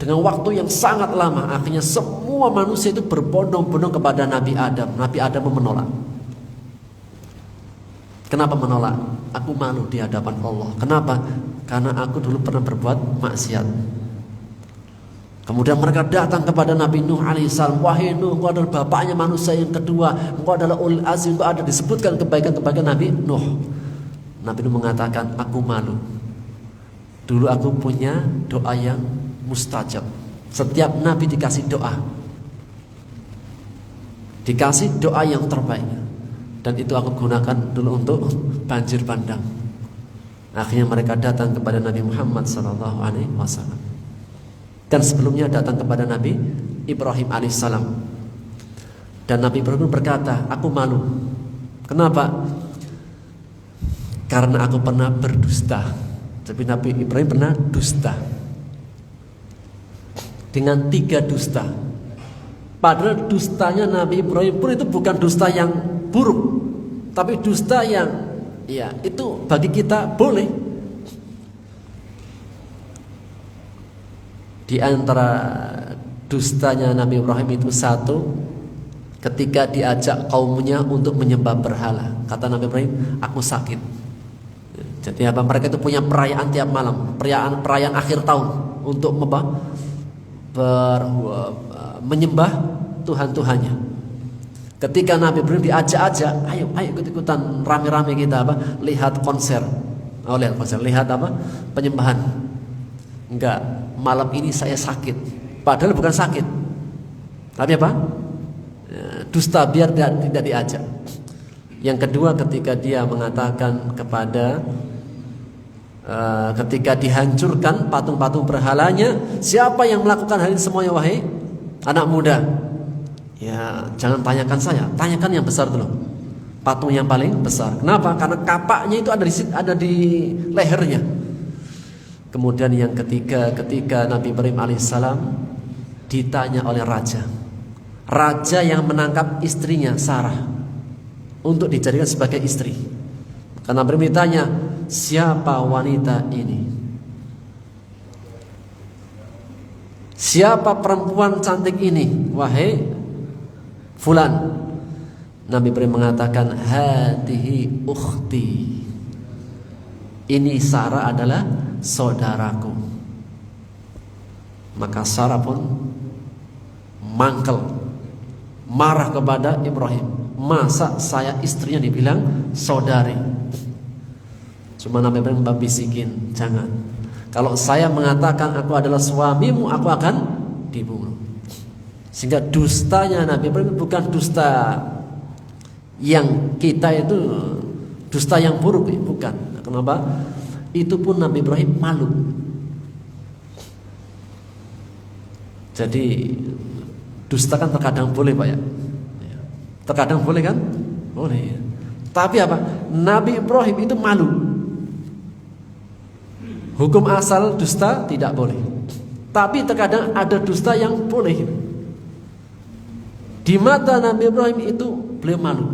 dengan waktu yang sangat lama, akhirnya semua manusia itu berbondong-bondong kepada Nabi Adam. Nabi Adam menolak. Kenapa menolak? Aku malu di hadapan Allah. Kenapa? Karena aku dulu pernah berbuat maksiat. Kemudian mereka datang kepada Nabi Nuh alaihissalam. Wahai Nuh, engkau adalah bapaknya manusia yang kedua, engkau adalah ulul azmi, engkau ada disebutkan kebaikan-kebaikan Nabi Nuh. Nabi Nuh mengatakan, aku malu. Dulu aku punya doa yang mustajab. Setiap Nabi dikasih doa, dikasih doa yang terbaik, dan itu aku gunakan dulu untuk banjir bandang. Akhirnya mereka datang kepada Nabi Muhammad SAW. Dan sebelumnya datang kepada Nabi Ibrahim alaihissalam. Dan Nabi Ibrahim berkata, aku malu. Kenapa? Karena aku pernah berdusta. Tapi Nabi Ibrahim pernah dusta dengan 3 dusta. Padahal dustanya Nabi Ibrahim pun itu bukan dusta yang buruk, tapi dusta yang ya itu bagi kita boleh. Di antara dustanya Nabi Ibrahim itu satu, ketika diajak kaumnya untuk menyembah berhala. Kata Nabi Ibrahim, aku sakit. Jadi apa, mereka itu punya perayaan tiap malam, perayaan akhir tahun untuk menyembah Tuhan-Tuhannya. Ketika Nabi Ibrahim diajak-ajak, ayo ikut-ikutan rame-rame kita lihat konser. Lihat penyembahan. Enggak, malam ini saya sakit. Padahal bukan sakit, tapi dusta biar tidak diajak. Yang kedua, ketika dia mengatakan ketika dihancurkan patung-patung berhalanya, siapa yang melakukan hal ini semuanya wahai anak muda? Ya, jangan tanyakan saya, tanyakan yang besar dulu. Patung yang paling besar. Kenapa? Karena kapaknya itu ada di lehernya. Kemudian yang ketiga, ketika Nabi Ibrahim alaihissalam ditanya oleh raja yang menangkap istrinya Sarah untuk dijadikan sebagai istri. Karena Nabi Ibrahim ditanya, siapa wanita ini? Siapa perempuan cantik ini, wahai fulan? Nabi Ibrahim mengatakan, hadihi ukhti. Ini Sarah adalah saudaraku. Maka Sarah pun mangkel, marah kepada Ibrahim. Masa saya istrinya dibilang saudari? Cuma Nabi Ibrahim bisikin, jangan. Kalau saya mengatakan aku adalah suamimu, aku akan dibunuh. Sehingga dustanya Nabi Ibrahim bukan dusta yang kita itu dusta yang buruk, bukan. Kenapa? Itu pun Nabi Ibrahim malu. Jadi dusta kan terkadang boleh Pak ya. Terkadang boleh kan? Boleh. Tapi Nabi Ibrahim itu malu. Hukum asal dusta tidak boleh. Tapi terkadang ada dusta yang boleh. Di mata Nabi Ibrahim itu beliau malu.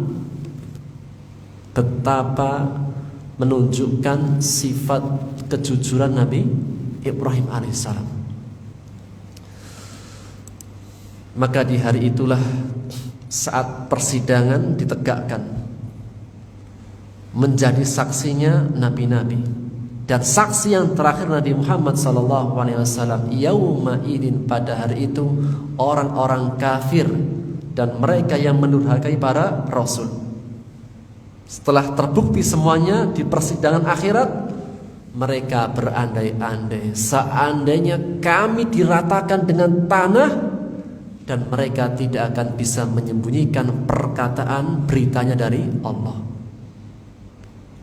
Betapa menunjukkan sifat kejujuran Nabi Ibrahim alaihissalam. Maka di hari itulah saat persidangan ditegakkan, menjadi saksinya nabi-nabi, dan saksi yang terakhir Nabi Muhammad SAW. Yauma idin, pada hari itu orang-orang kafir dan mereka yang mendurhakai para rasul. Setelah terbukti semuanya di persidangan akhirat, mereka berandai-andai, seandainya kami diratakan dengan tanah dan mereka tidak akan bisa menyembunyikan perkataan beritanya dari Allah.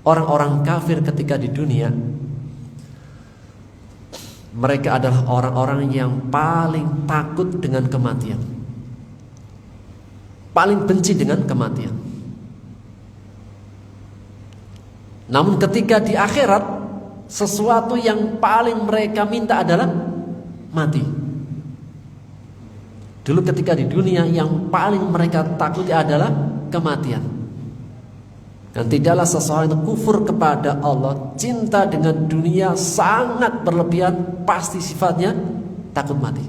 Orang-orang kafir ketika di dunia, mereka adalah orang-orang yang paling takut dengan kematian, paling benci dengan kematian. Namun ketika di akhirat, sesuatu yang paling mereka minta adalah mati. Dulu ketika di dunia, yang paling mereka takuti adalah kematian. Dan tidaklah seseorang itu kufur kepada Allah, cinta dengan dunia sangat berlebihan, pasti sifatnya takut mati.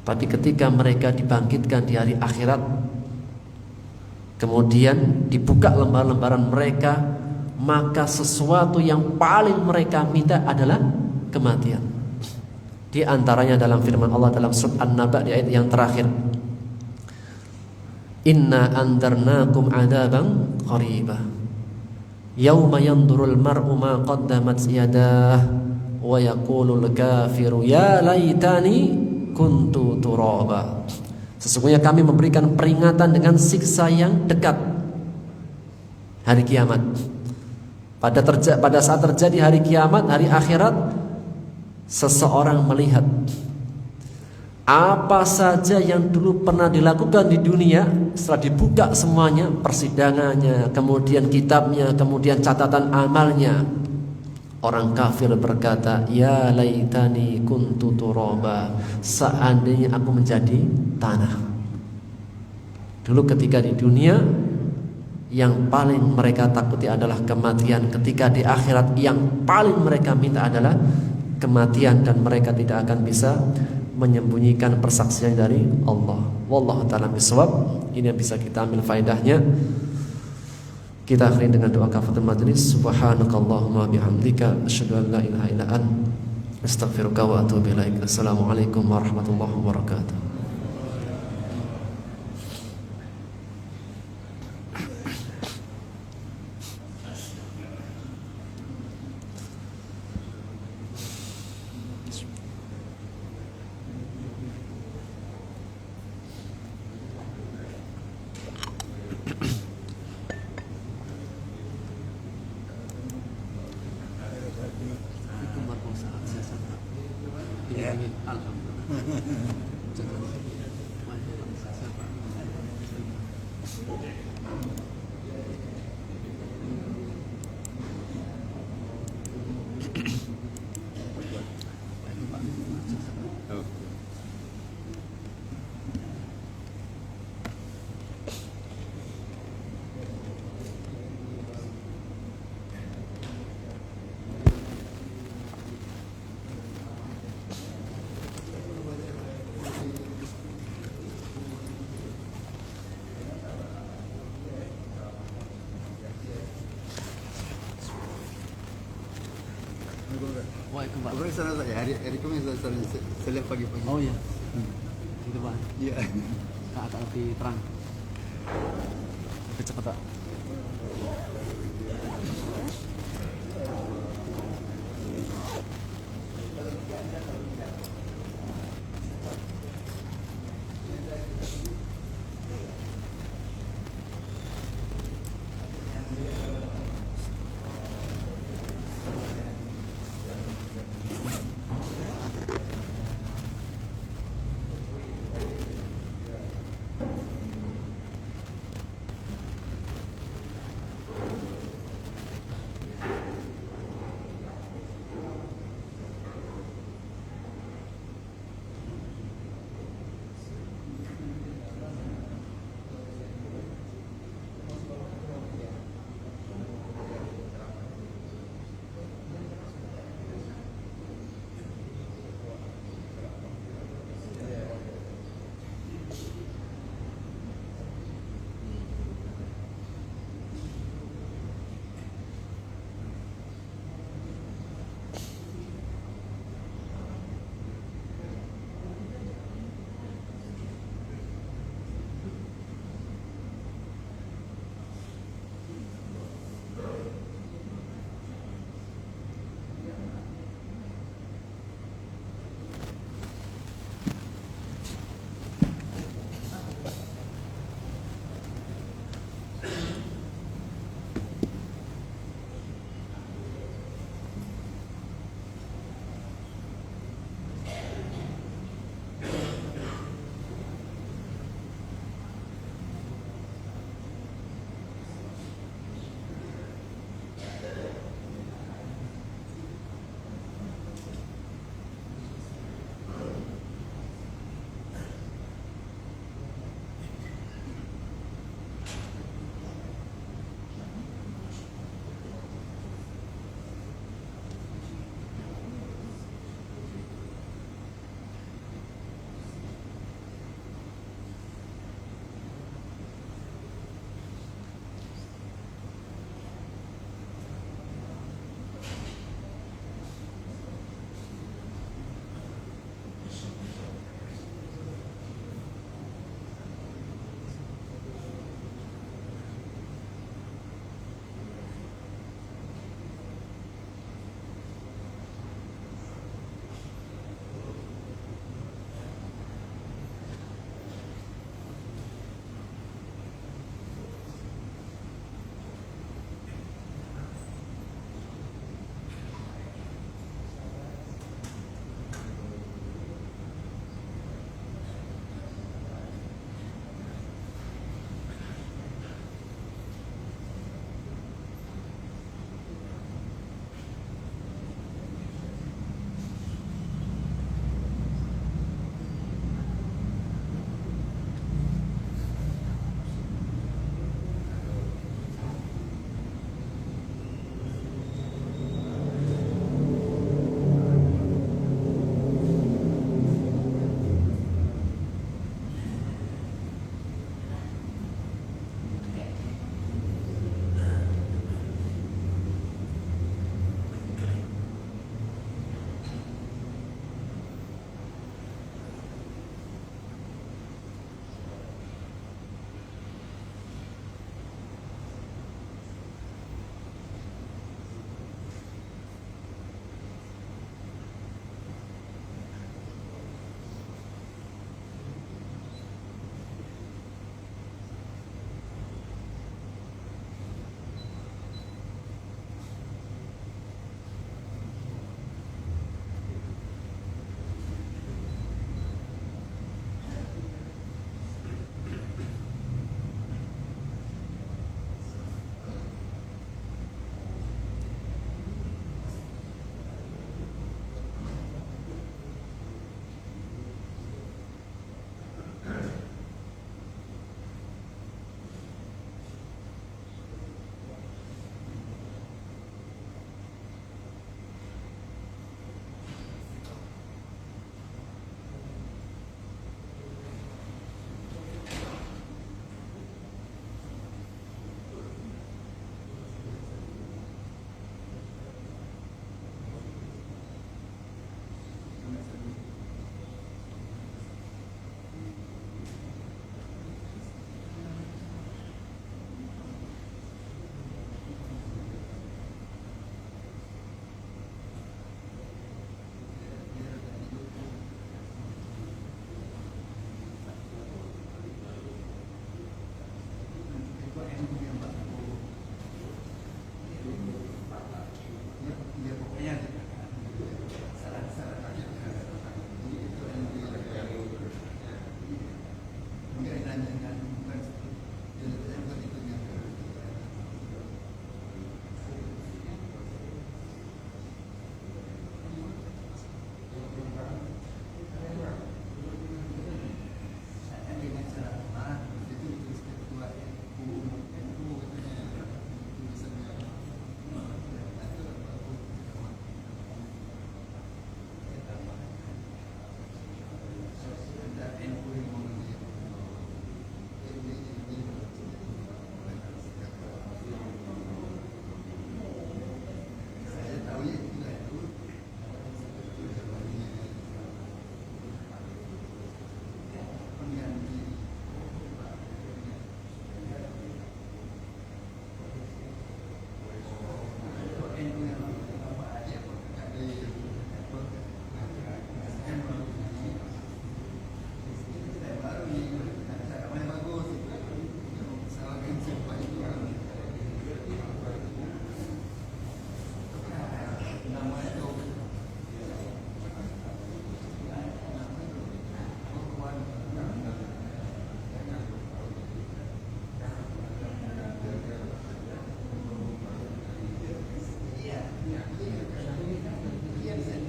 Tapi ketika mereka dibangkitkan di hari akhirat, kemudian dibuka lembaran-lembaran mereka, maka sesuatu yang paling mereka minta adalah kematian. Di antaranya dalam firman Allah dalam surat An-Naba di ayat yang terakhir, Inna andarnakum adaban qariba yauma yandurul mar'u ma qaddamat yadah wa yaqulul kafiru ya laitani kuntu turaba. Sesungguhnya kami memberikan peringatan dengan siksa yang dekat, hari kiamat. Pada saat terjadi hari kiamat, hari akhirat, seseorang melihat apa saja yang dulu pernah dilakukan di dunia. Setelah dibuka semuanya, persidangannya, kemudian kitabnya, kemudian catatan amalnya, orang kafir berkata, ya laitani kuntu turaba, seandainya aku menjadi tanah. Dulu ketika di dunia, yang paling mereka takuti adalah kematian. Ketika di akhirat, yang paling mereka minta adalah kematian, dan mereka tidak akan bisa menyembunyikan persaksian dari Allah. Wallahu ta'ala bisawab. Ini yang bisa kita ambil faedahnya. Kita akhiri dengan doa kafaratul majlis. Subhanakallahumma bihamdika asyhadu an la ilaha illa anta astaghfiruka wa atubu ilaik. Assalamualaikum warahmatullahi wabarakatuh. Kemarin sana saya hari Kamis saya lihat pagi-pagi. Oh iya, itu Pak. Iya. Agak lebih terang, lebih cepat Pak.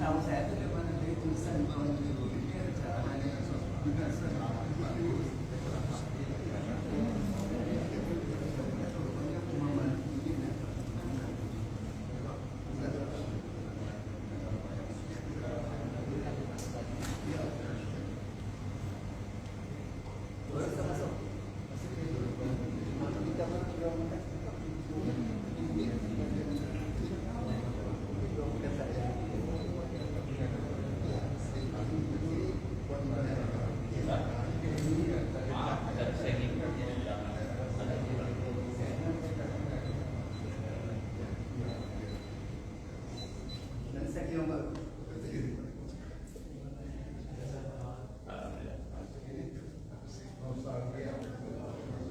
Tahu saya itu dari mana dari tulisan bawah itu. Ini caranya juga